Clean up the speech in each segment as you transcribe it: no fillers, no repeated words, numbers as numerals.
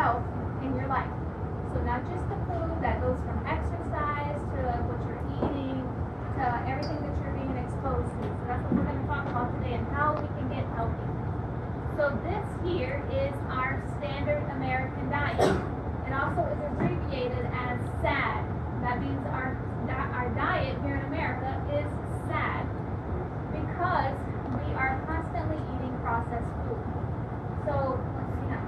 health in your life. So not just the food that goes from exercise to what you're eating to everything that you're being exposed to. So that's what we're going to talk about today and how we can get healthy. So this here is our standard American diet. It also is abbreviated as SAD. That means our diet here in America is SAD because we are constantly eating processed food. So let's see now.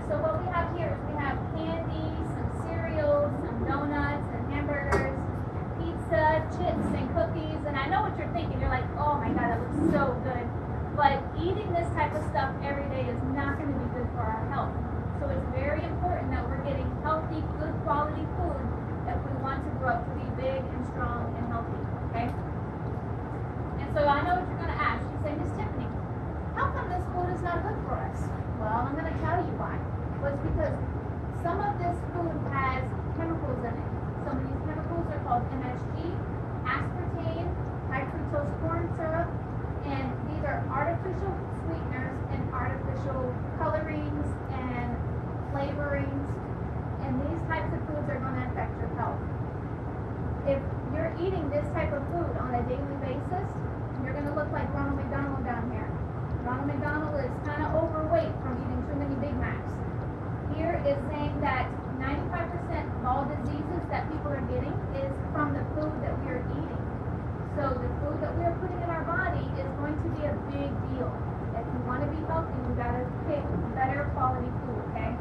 So what we have here is we have candy, some cereals, some donuts and hamburgers, pizza, chips and cookies. And I know what you're thinking. You're like, oh my God, that looks so good. But eating this type of stuff every day is not going to be good for our health. So it's very important that we're getting healthy, good quality food if we want to grow up to be big and strong and healthy, okay? And so I know what you're going to ask. You say, Miss Tiffany, how come this food is not good for us? Well, I'm going to tell you why. Well, it's because some of this food has chemicals in it. Some of these chemicals are called MSG, aspartame, high fructose corn syrup, and these are artificial sweeteners and artificial colorings and flavorings, and these types of foods are going to affect your health. If you're eating this type of food on a daily basis, you're going to look like Ronald McDonald down here. Ronald McDonald is kind of overweight from eating too many Big Macs. Here is saying that 95% of all diseases that people are getting is from the food that we are eating. So the food that we are putting in our body is going to be a big deal. If you want to be healthy, you got to pick better quality food, okay?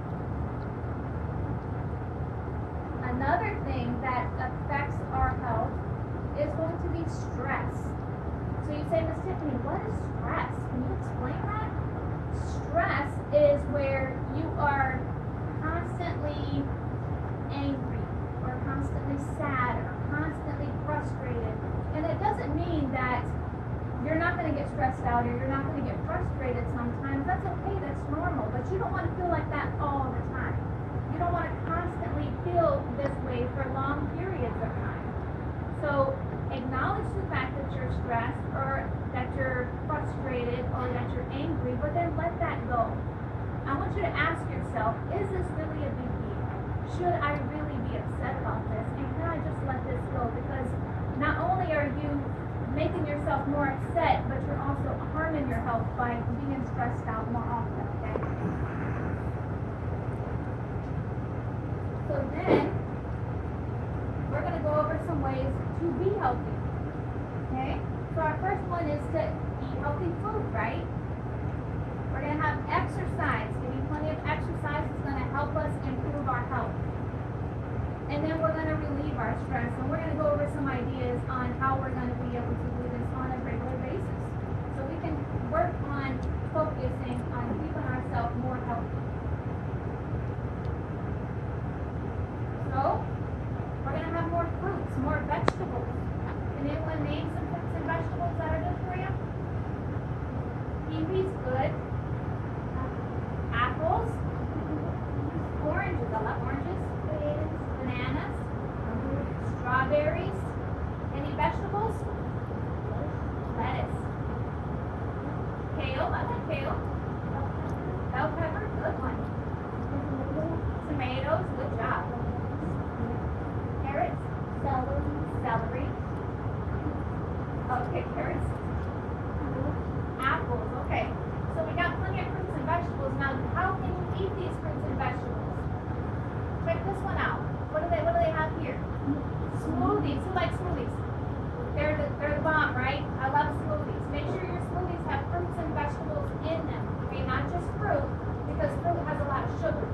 Another thing that affects our health is going to be stress. So you say, Miss Tiffany, what is stress? Can you explain that? Stress is where you are constantly angry or constantly sad or constantly frustrated. And it doesn't mean that you're not going to get stressed out or you're not going to get frustrated sometimes. That's okay, that's normal. But you don't want to feel like that all the time. You don't want to constantly feel this way for long periods of time. So acknowledge the fact that you're stressed or that you're frustrated or that you're angry, but then let that go. I want you to ask yourself, is this really a big deal? Should I really be upset about this? And can I just let this go? Because not only are you making yourself more upset, but you're also harming your health by being stressed out more often, okay? So then, we're going to go over some ways to be healthy, okay? So our first one is to eat healthy food, right? We're going to have exercise. Getting plenty of exercise is going to help us improve our health. And then we're going to relieve our stress. And we're going to go over some ideas on how we're going to be able to do this on a regular basis. So we can work on focusing on keeping ourselves more healthy. So, we're going to have more fruits, more vegetables. Can anyone name some fruits and vegetables that are good for you? Kiwi's good. Apples. Oranges. I love oranges. Bananas. Strawberries. Any vegetables? Lettuce. Kale. I like kale. Bell pepper. Good one. Tomatoes. Good job. Carrots. Celery. Okay, carrots. Apples. Okay. So we got plenty of fruits and vegetables. Now, how can you eat these fruits and vegetables? Check this one out. What do they have here? Smoothies. Who likes smoothies? They're the bomb, right? I love smoothies. Make sure your smoothies have fruits and vegetables in them. Okay, not just fruit, because fruit has a lot of sugar.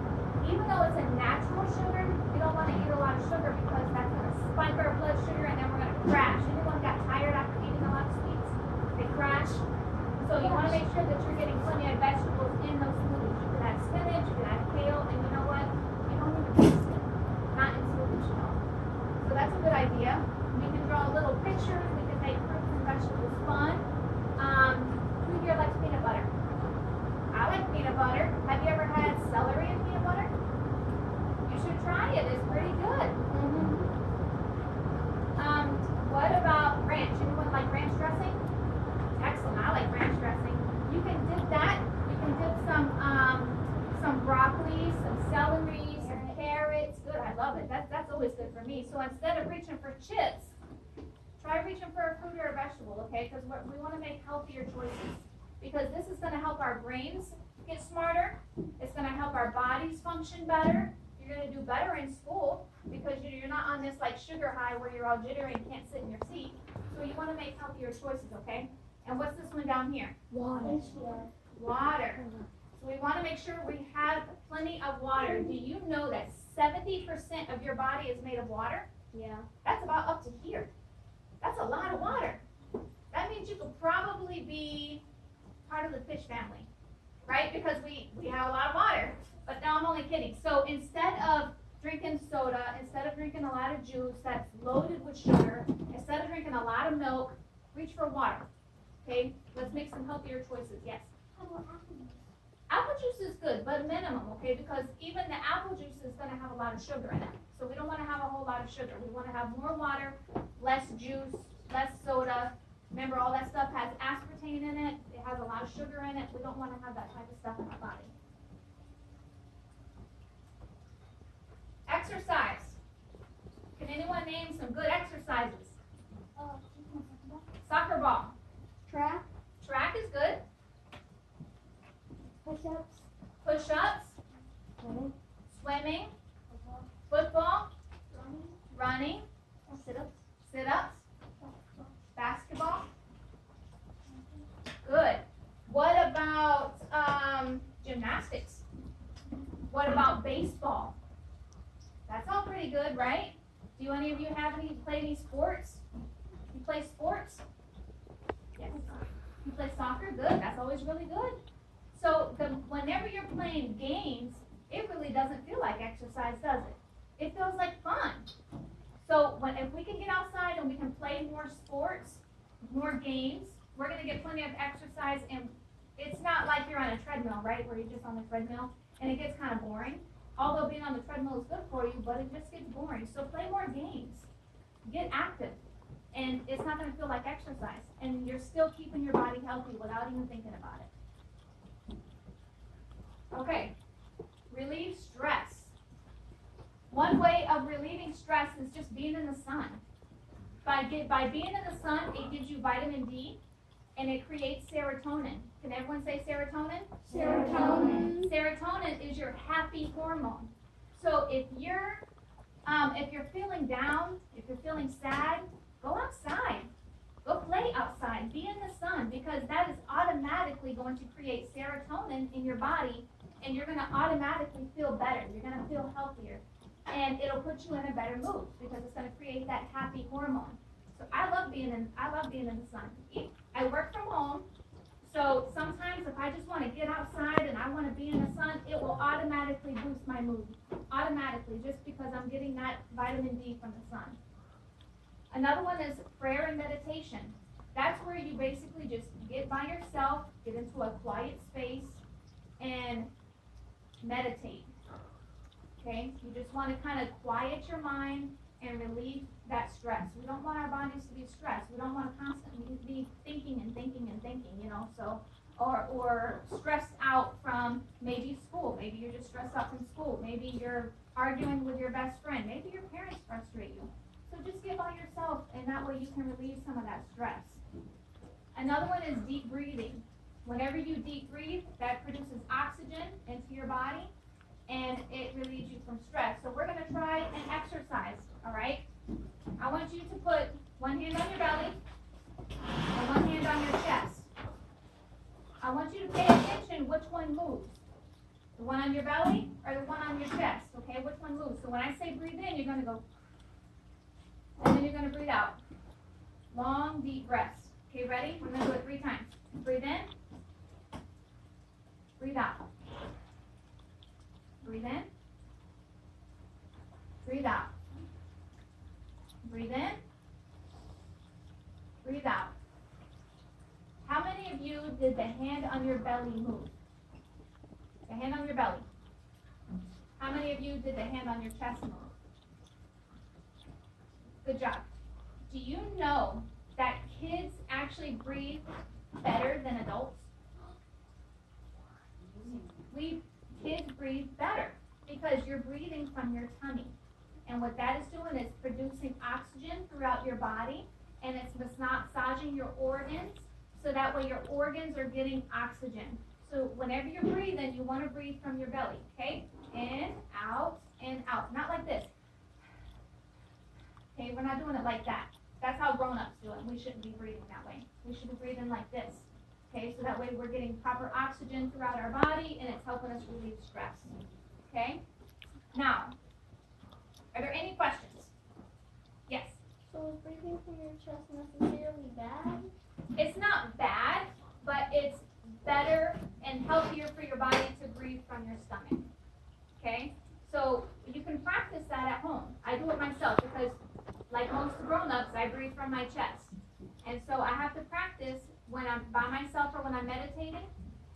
Even though it's a natural sugar, you don't want to eat a lot of sugar because that's going to spike our blood sugar and then we're going to crash. Anyone got tired after eating a lot of sweets? They crash. So you want to make sure that you're getting plenty of vegetables in those smoothies. You can add spinach, you can add kale, and you know what? You don't need to taste it. Not in smoothies, you know. So that's a good idea. We can draw little pictures. We can make fruits and vegetables fun. Who here likes peanut butter? I like peanut butter. Have you ever had celery and peanut butter? You should try it. It's pretty good. What about ranch? Anyone like ranch dressing? Excellent. I like ranch dressing. You can dip that. You can dip some broccoli So instead of reaching for chips, try reaching for a fruit or a vegetable, okay? Because we want to make healthier choices. Because this is going to help our brains get smarter. It's going to help our bodies function better. You're going to do better in school because you're not on this like sugar high where you're all jittery and can't sit in your seat. So you want to make healthier choices, okay? And what's this one down here? Water. Water. So we want to make sure we have plenty of water. Do you know that 70% of your body is made of water? Yeah. That's about up to here. That's a lot of water. That means you could probably be part of the fish family, right? Because we have a lot of water. But no, I'm only kidding. So instead of drinking soda, instead of drinking a lot of juice that's loaded with sugar, instead of drinking a lot of milk, reach for water. Okay? Let's make some healthier choices. Yes? Apple juice is good, but minimum, okay? Because even the apple juice is going to have a lot of sugar in it. So we don't want to have a whole lot of sugar. We want to have more water, less juice, less soda. Remember, all that stuff has aspartame in it. It has a lot of sugar in it. We don't want to have that type of stuff in our body. Exercise. Can anyone name some good exercises? Soccer ball. Track. Track is good. Push-ups. Push-ups. Swimming. Swimming. Football. Running. Sit-ups. Sit-ups. Basketball. Good. What about gymnastics? What about baseball? That's all pretty good, right? Do any of you play any sports? You play sports? Yes. You play soccer? Good. That's always really good. So whenever you're playing games, it really doesn't feel like exercise, does it? It feels like fun. So if we can get outside and we can play more sports, more games, we're going to get plenty of exercise. And it's not like you're on a treadmill, right, where you're just on the treadmill and it gets kind of boring. Although being on the treadmill is good for you, but it just gets boring. So play more games. Get active. And it's not going to feel like exercise. And you're still keeping your body healthy without even thinking about it. Okay. Relieve stress. One way of relieving stress is just being in the sun. By being in the sun, it gives you vitamin D, and it creates serotonin. Can everyone say serotonin? Serotonin. Serotonin is your happy hormone. So if you're feeling down, if you're feeling sad, go outside. Go play outside. Be in the sun, because that is automatically going to create serotonin in your body, and you're going to automatically feel better. You're going to feel healthier. And it'll put you in a better mood because it's going to create that happy hormone. So I love being in the sun. I work from home, so sometimes if I just want to get outside and I want to be in the sun, it will automatically boost my mood. Automatically, just because I'm getting that vitamin D from the sun. Another one is prayer and meditation. That's where you basically just get by yourself, get into a quiet space, and meditate. Okay? You just want to kind of quiet your mind and relieve that stress. We don't want our bodies to be stressed. We don't want to constantly be thinking and thinking and thinking, so or stressed out from maybe school. Maybe you're just stressed out from school. Maybe you're arguing with your best friend. Maybe your parents frustrate you. So just get by yourself, and that way you can relieve some of that stress. Another one is deep breathing. Whenever you deep breathe, that produces oxygen into your body, and it relieves you from stress. So we're going to try an exercise, all right? I want you to put one hand on your belly and one hand on your chest. I want you to pay attention which one moves. The one on your belly or the one on your chest, okay? Which one moves? So when I say breathe in, you're going to go, and then you're going to breathe out. Long, deep breaths. Okay, ready? We're going to do it 3 times. Breathe in. Breathe out. Breathe in. Breathe out. Breathe in. Breathe out. How many of you did the hand on your belly move? The hand on your belly. How many of you did the hand on your chest move? Good job. Do you know that kids actually breathe better than adults? Kids breathe better because you're breathing from your tummy. And what that is doing is producing oxygen throughout your body, and it's massaging your organs, so that way your organs are getting oxygen. So whenever you're breathing, you want to breathe from your belly, okay? In, out, not like this. Okay, we're not doing it like that. That's how grown-ups do it. We shouldn't be breathing that way. We should be breathing like this. Okay, so that way we're getting proper oxygen throughout our body, and it's helping us relieve stress. Okay? Now, are there any questions? Yes? So is breathing from your chest necessarily bad? It's not bad, but it's better and healthier for your body to breathe from your stomach. Okay? So you can practice that at home. I do it myself because, like most grown-ups, I breathe from my chest. And so I have to practice when I'm by myself or when I'm meditating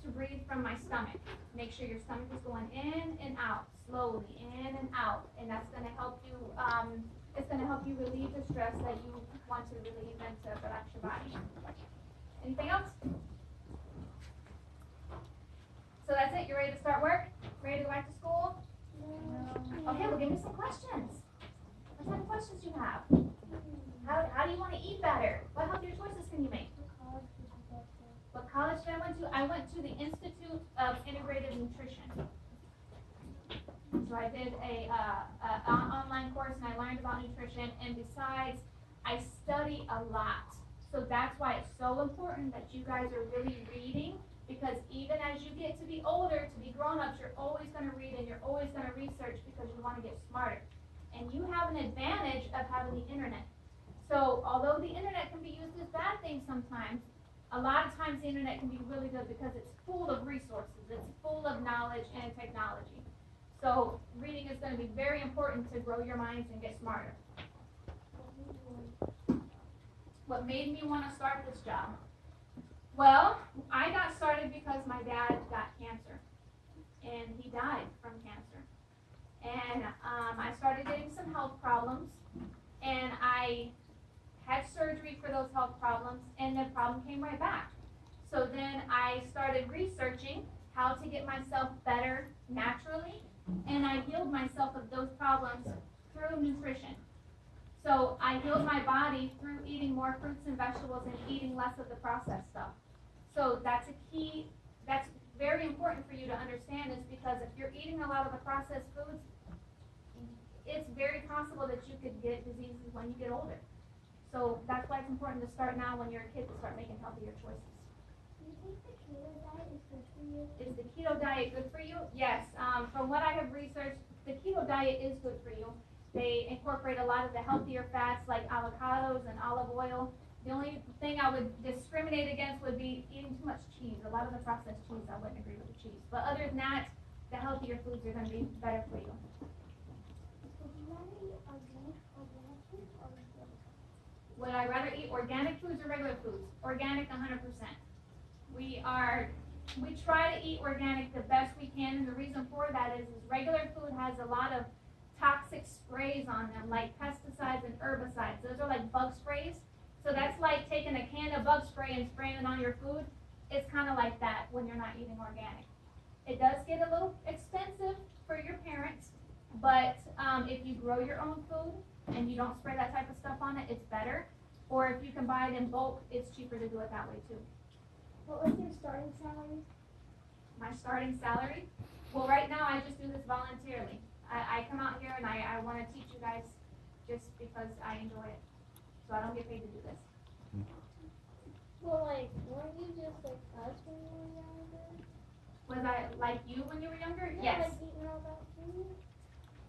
to breathe from my stomach. Make sure your stomach is going in and out, slowly in and out. And that's going to help you, it's going to help you relieve the stress that you want to relieve and to relax your body. Anything else? So that's it? You're ready to start work? Ready to go back to school? No. Okay, well give me some questions. What type of questions do you have? How do you want to eat better? What healthier choices can you make? What college did I went to? I went to the Institute of Integrated Nutrition. So I did an online course and I learned about nutrition, and besides, I study a lot. So that's why it's so important that you guys are really reading, because even as you get to be older, to be grown-ups, you're always going to read and you're always going to research because you want to get smarter. And you have an advantage of having the internet. So although the internet can be used as bad things sometimes, a lot of times the internet can be really good because it's full of resources, it's full of knowledge and technology. So reading is going to be very important to grow your minds and get smarter. What made me want to start this job? Well, I got started because my dad got cancer, and he died from cancer. And I started getting some health problems, and I had surgery for those health problems, and the problem came right back. So then I started researching how to get myself better naturally, and I healed myself of those problems through nutrition. So I healed my body through eating more fruits and vegetables and eating less of the processed stuff. So that's a key, that's very important for you to understand, is because if you're eating a lot of the processed foods, it's very possible that you could get diseases when you get older. So that's why it's important to start now when you're a kid to start making healthier choices. Do you think the keto diet is good for you? Is the keto diet good for you? Yes. From what I have researched, the keto diet is good for you. They incorporate a lot of the healthier fats like avocados and olive oil. The only thing I would discriminate against would be eating too much cheese. A lot of the processed cheese, I wouldn't agree with the cheese. But other than that, the healthier foods are going to be better for you. Would you rather eat organic food or regular? Would I rather eat organic foods or regular foods? Organic 100%. We try to eat organic the best we can, and the reason for that is regular food has a lot of toxic sprays on them, like pesticides and herbicides. Those are like bug sprays. So that's like taking a can of bug spray and spraying it on your food. It's kind of like that when you're not eating organic. It does get a little expensive for your parents, but if you grow your own food and you don't spray that type of stuff on it, it's better. Or if you can buy it in bulk, it's cheaper to do it that way too. What was your starting salary? My starting salary? Well, right now I just do this voluntarily. I come out here and I want to teach you guys just because I enjoy it. So I don't get paid to do this. Well, like, weren't you just like us when you were younger? Was I like you when you were younger? Yeah, Yes. like eating all that food?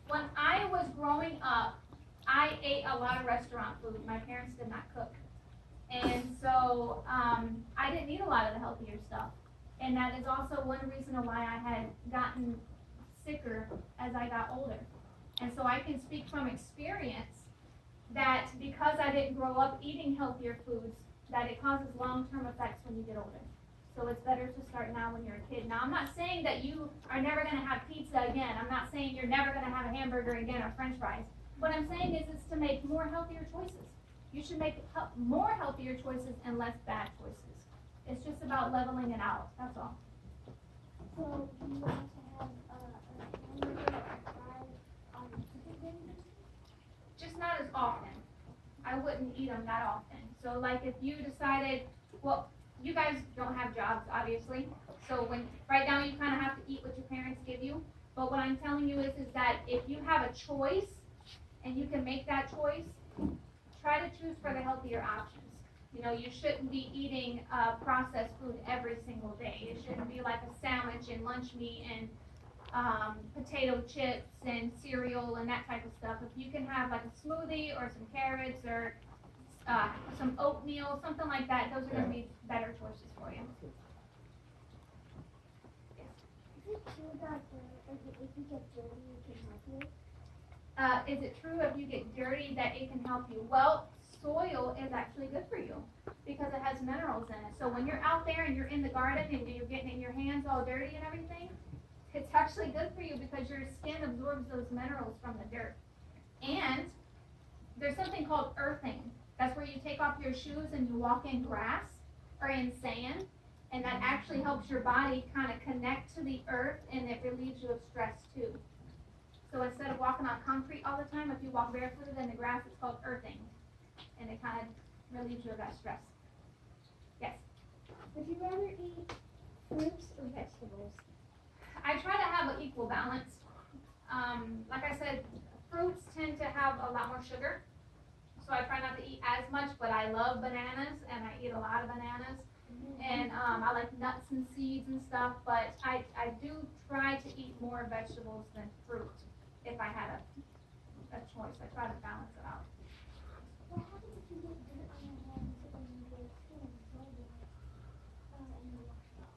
When I was growing up, I ate a lot of restaurant food. My parents did not cook. And so I didn't eat a lot of the healthier stuff. And that is also one reason why I had gotten sicker as I got older. And so I can speak from experience that because I didn't grow up eating healthier foods, that it causes long-term effects when you get older. So it's better to start now when you're a kid. Now, I'm not saying that you are never going to have pizza again. I'm not saying you're never going to have a hamburger again or french fries. What I'm saying is it's to make more healthier choices. You should make more healthier choices and less bad choices. It's just about leveling it out. That's all. So, do you want to have a hamburger or fries on a chicken? just not as often. I wouldn't eat them that often. So like if you decided, well, you guys don't have jobs, obviously. So when right now you kind of have to eat what your parents give you. But what I'm telling you is that if you have a choice and you can make that choice, try to choose for the healthier options. You know, you shouldn't be eating processed food every single day. It shouldn't be like a sandwich and lunch meat and potato chips and cereal and that type of stuff. If you can have like a smoothie or some carrots or some oatmeal, something like that, those are going to be better choices for you. Is it true that if you get dirty, it can help you? Is it true if you get dirty that it can help you? Well, soil is actually good for you because it has minerals in it. So when you're out there and you're in the garden and you're getting your hands all dirty and everything, it's actually good for you because your skin absorbs those minerals from the dirt. And there's something called earthing. That's where you take off your shoes and you walk in grass or in sand, and that actually helps your body kind of connect to the earth, and it relieves you of stress too. So instead of walking on concrete all the time, if you walk barefooted in the grass, it's called earthing, and it kind of relieves you of that stress. Yes? Would you rather eat fruits or vegetables? I try to have an equal balance. Like I said, fruits tend to have a lot more sugar, so I try not to eat as much, but I love bananas, and I eat a lot of bananas. And I like nuts and seeds and stuff, but I do try to eat more vegetables than fruit if I had a choice. I try to balance it out. What happens if you get dirt on your hands when you go to and and you wash it off?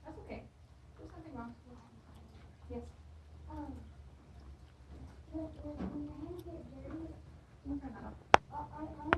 That's okay. There's nothing wrong. Yes. When your hands get dirty, We'll turn that off. I